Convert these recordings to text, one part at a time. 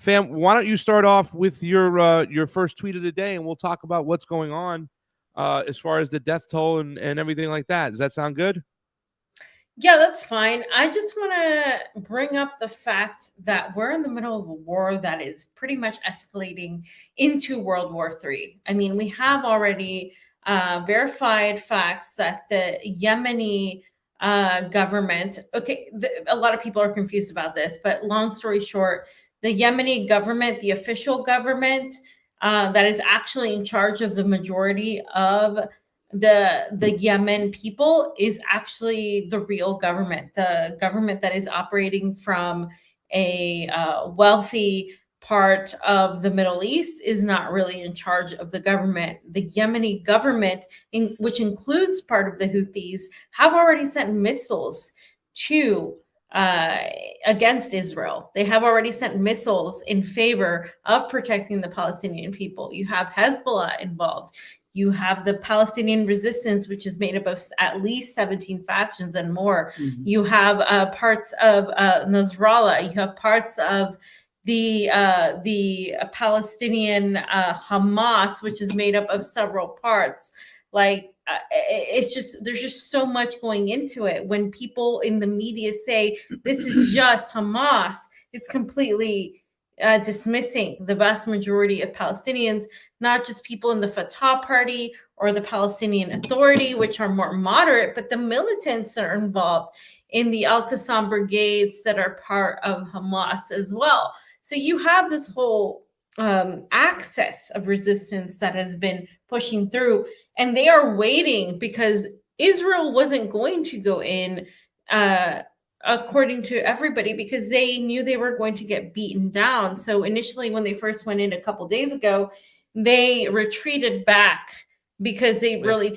Fam, why don't you start off with your first tweet of the day, and we'll talk about what's going on as far as the death toll and everything like that. Does that sound good? Yeah, that's fine. I just want to bring up the fact that we're in the middle of a war that is pretty much escalating into World War III. I mean, we have already verified facts that the Yemeni government, a lot of people are confused about this, but long story short, the Yemeni government, the official government that is actually in charge of the majority of the Yemen people is actually the real government, the government that is operating from a wealthy part of the Middle East is not really in charge of the government. The Yemeni government, which includes part of the Houthis, have already sent missiles to against Israel. They have already sent missiles in favor of protecting the Palestinian people. You have Hezbollah involved. You have the Palestinian resistance, which is made up of at least 17 factions and more. Mm-hmm. You have parts of Nasrallah. You have parts of the Palestinian Hamas, which is made up of several parts. Like it's just, there's just so much going into it. When people in the media say this is just Hamas, it's completely dismissing the vast majority of Palestinians, not just people in the Fatah party or the Palestinian Authority, which are more moderate, but the militants that are involved in the Al-Qassam brigades that are part of Hamas as well. So you have this whole axis of resistance that has been pushing through, and they are waiting because Israel wasn't going to go in according to everybody, because they knew they were going to get beaten down. So initially, when they first went in a couple days ago, they retreated back because they really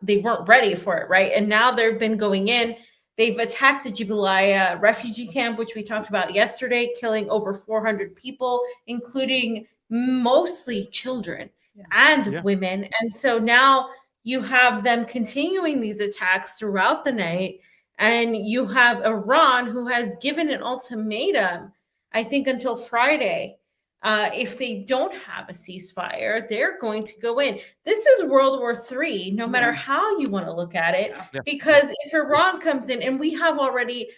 they weren't ready for it, right? And now they've been going in. They've attacked the Jardula refugee camp, which we talked about yesterday, killing over 400 people, including mostly children and women. And so now you have them continuing these attacks throughout the night. And you have Iran, who has given an ultimatum, I think, until Friday. If they don't have a ceasefire, they're going to go in. This is World War III, no matter how you want to look at it, because if Iran comes in, and we have already,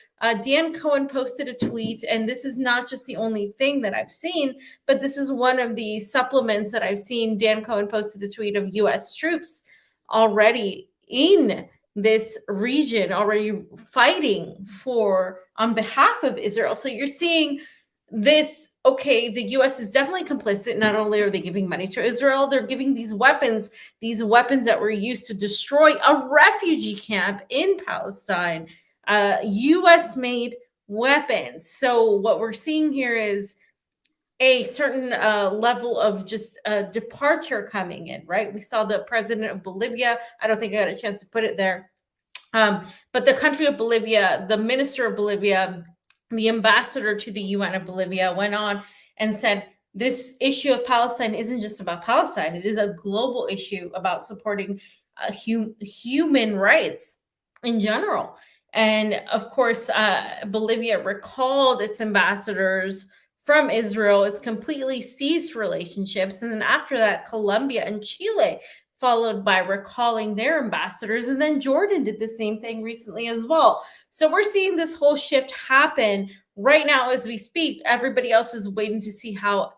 Dan Cohen posted a tweet, and this is not just the only thing that I've seen, but this is one of the supplements that I've seen. Dan Cohen posted a tweet of U.S. troops already in this region, already fighting on behalf of Israel. So you're seeing this, the U.S. is definitely complicit. Not only are they giving money to Israel, they're giving these weapons that were used to destroy a refugee camp in Palestine, U.S. made weapons. So what we're seeing here is a certain level of just departure coming in, right? We saw the president of Bolivia. I don't think I got a chance to put it there. But the country of Bolivia, the minister of Bolivia, the ambassador to the UN of Bolivia went on and said, this issue of Palestine isn't just about Palestine. It is a global issue about supporting human rights in general. And of course, Bolivia recalled its ambassadors from Israel. It's completely ceased relationships. And then after that, Colombia and Chile followed by recalling their ambassadors. And then Jordan did the same thing recently as well. So we're seeing this whole shift happen right now as we speak. Everybody else is waiting to see how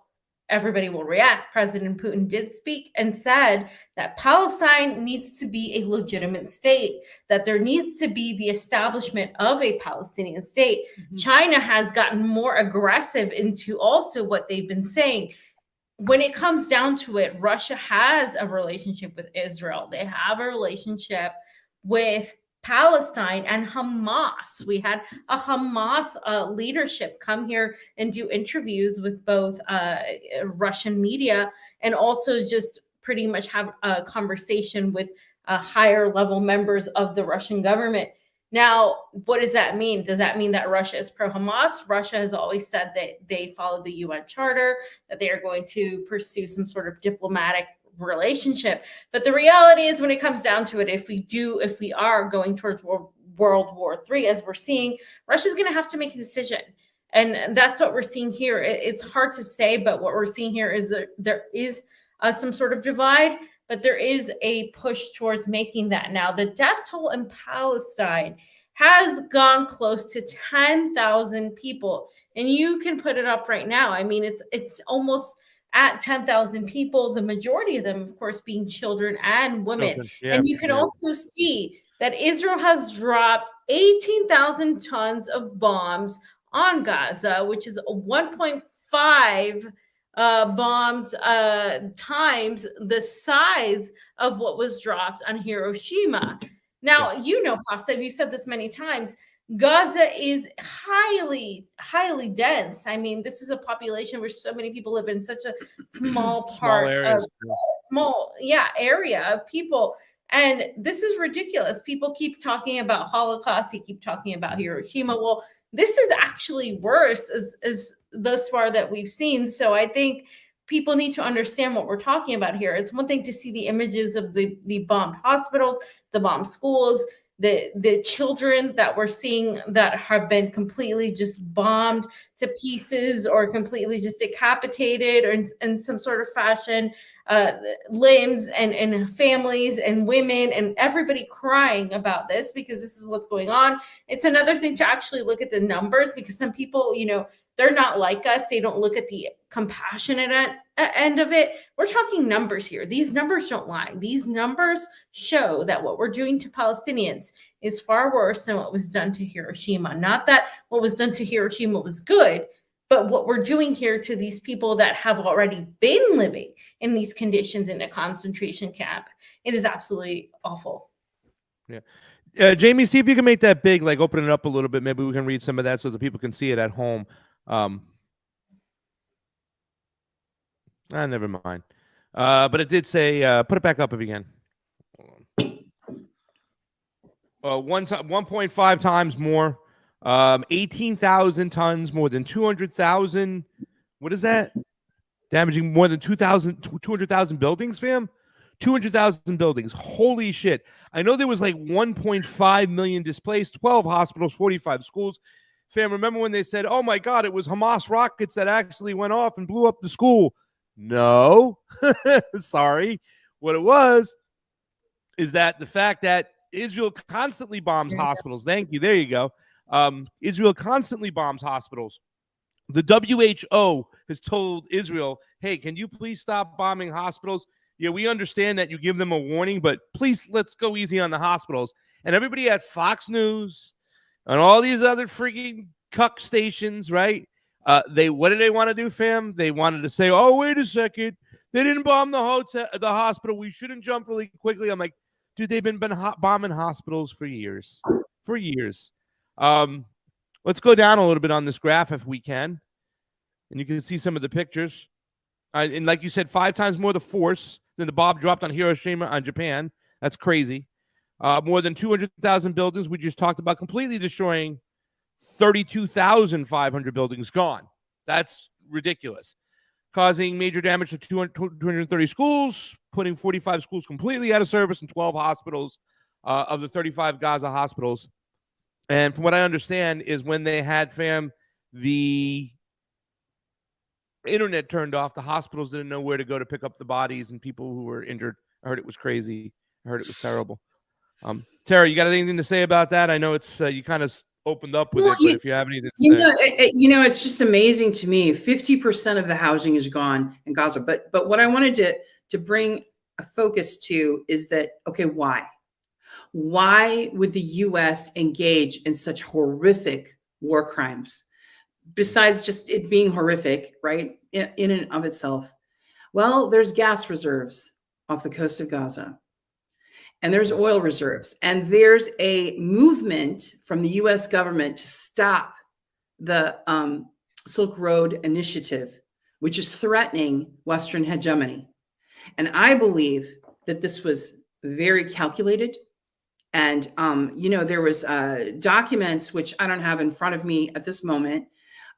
everybody will react. President Putin did speak and said that Palestine needs to be a legitimate state, that there needs to be the establishment of a Palestinian state. Mm-hmm. China has gotten more aggressive into also what they've been saying. When it comes down to it, Russia has a relationship with Israel. They have a relationship with Palestine and Hamas. We had a Hamas leadership come here and do interviews with both Russian media, and also just pretty much have a conversation with higher level members of the Russian government. Now, what does that mean? Does that mean that Russia is pro-Hamas? Russia has always said that they follow the UN Charter, that they are going to pursue some sort of diplomatic relationship. But the reality is, when it comes down to it, if we are going towards World War III, as we're seeing, Russia's going to have to make a decision. And that's what we're seeing here. It's hard to say, but what we're seeing here is that there is some sort of divide, but there is a push towards making that. Now, the death toll in Palestine has gone close to 10,000 people, and you can put it up right now. I mean, it's almost at 10,000 people, the majority of them, of course, being children and women. And you can also see that Israel has dropped 18,000 tons of bombs on Gaza, which is 1.5 bombs times the size of what was dropped on Hiroshima. Now, you know, Pasta, you said this many times, Gaza is highly, highly dense. I mean, this is a population where so many people live in such a small part of small area of people. And this is ridiculous. People keep talking about Holocaust. They keep talking about Hiroshima. Well, this is actually worse as thus far that we've seen. So I think people need to understand what we're talking about here. It's one thing to see the images of the bombed hospitals, the bombed schools, the children that we're seeing that have been completely just bombed to pieces or completely just decapitated or in some sort of fashion, limbs and families and women and everybody crying about this because this is what's going on. It's another thing to actually look at the numbers because some people, you know, they're not like us. They don't look at the compassionate end of it. We're talking numbers here. These numbers don't lie. These numbers show that what we're doing to Palestinians is far worse than what was done to Hiroshima. Not that what was done to Hiroshima was good, but what we're doing here to these people that have already been living in these conditions in a concentration camp, it is absolutely awful. Yeah. Jamie, see if you can make that big, like open it up a little bit. Maybe we can read some of that so that people can see it at home. Never mind. But it did say, put it back up if you can. 1.5 times more, 18,000 tons, more than 200,000. What is that? Damaging more than 200,000 buildings, fam? 200,000 buildings. Holy shit. I know there was like 1.5 million displaced, 12 hospitals, 45 schools. Fam, remember when they said, oh my God, it was Hamas rockets that actually went off and blew up the school? No. Sorry. What it was is that the fact that Israel constantly bombs hospitals. Thank you. There you go. Israel constantly bombs hospitals. The WHO has told Israel, hey, can you please stop bombing hospitals? Yeah, we understand that you give them a warning, but please let's go easy on the hospitals. And everybody at Fox News and all these other freaking cuck stations, right? What did they want to do, fam? They wanted to say, oh, wait a second. They didn't bomb the hospital. We shouldn't jump really quickly. I'm like, dude, they've been bombing hospitals for years. For years. Let's go down a little bit on this graph if we can. And you can see some of the pictures. And like you said, 5 times more the force than the bomb dropped on Hiroshima on Japan. That's crazy. More than 200,000 buildings. We just talked about completely destroying 32,500 buildings gone. That's ridiculous. Causing major damage to 230 schools, putting 45 schools completely out of service and 12 hospitals of the 35 Gaza hospitals. And from what I understand is when they had, fam, the internet turned off, the hospitals didn't know where to go to pick up the bodies and people who were injured. I heard it was crazy. I heard it was terrible. Tara, you got anything to say about that? I know it's you kind of opened up with it, but if you have anything to say. It's just amazing to me. 50% of the housing is gone in Gaza. But what I wanted to bring a focus to is that, okay, why? Why would the U.S. engage in such horrific war crimes? Besides just it being horrific, right, in and of itself. Well, there's gas reserves off the coast of Gaza. And there's oil reserves. And there's a movement from the U.S. government to stop the Silk Road Initiative, which is threatening Western hegemony. And I believe that this was very calculated. And, there was documents, which I don't have in front of me at this moment,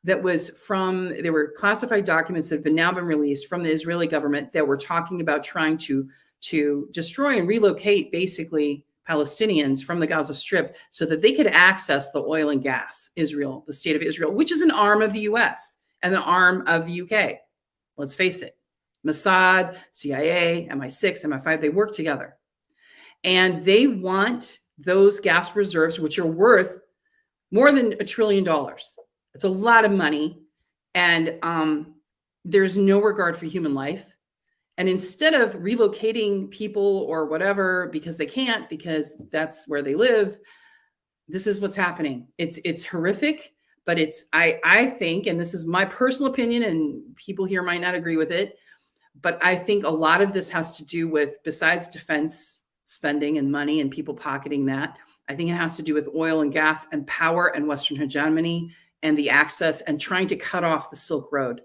there were classified documents that have now been released from the Israeli government that were talking about trying to destroy and relocate basically Palestinians from the Gaza Strip so that they could access the oil and gas, Israel, the state of Israel, which is an arm of the US and an arm of the UK. Let's face it, Mossad, CIA, MI6, MI5, they work together. And they want those gas reserves, which are worth more than $1 trillion. It's a lot of money. And there's no regard for human life. And instead of relocating people or whatever, because they can't, because that's where they live, this is what's happening. It's horrific, but I think, and this is my personal opinion, and people here might not agree with it, but I think a lot of this has to do with, besides defense spending and money and people pocketing that, I think it has to do with oil and gas and power and Western hegemony and the access and trying to cut off the Silk Road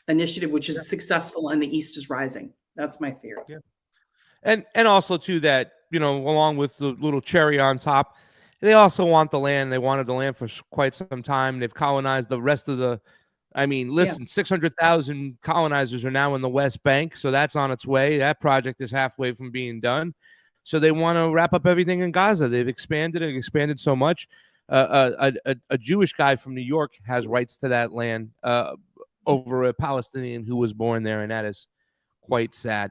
initiative, which is successful, and the East is rising. That's my theory. Yeah. And also too that, along with the little cherry on top, they also want the land. They wanted the land for quite some time. They've colonized the rest of the, 600,000 colonizers are now in the West Bank. So that's on its way. That project is halfway from being done. So they want to wrap up everything in Gaza. They've expanded so much. A Jewish guy from New York has rights to that land over a Palestinian who was born there, and that is quite sad.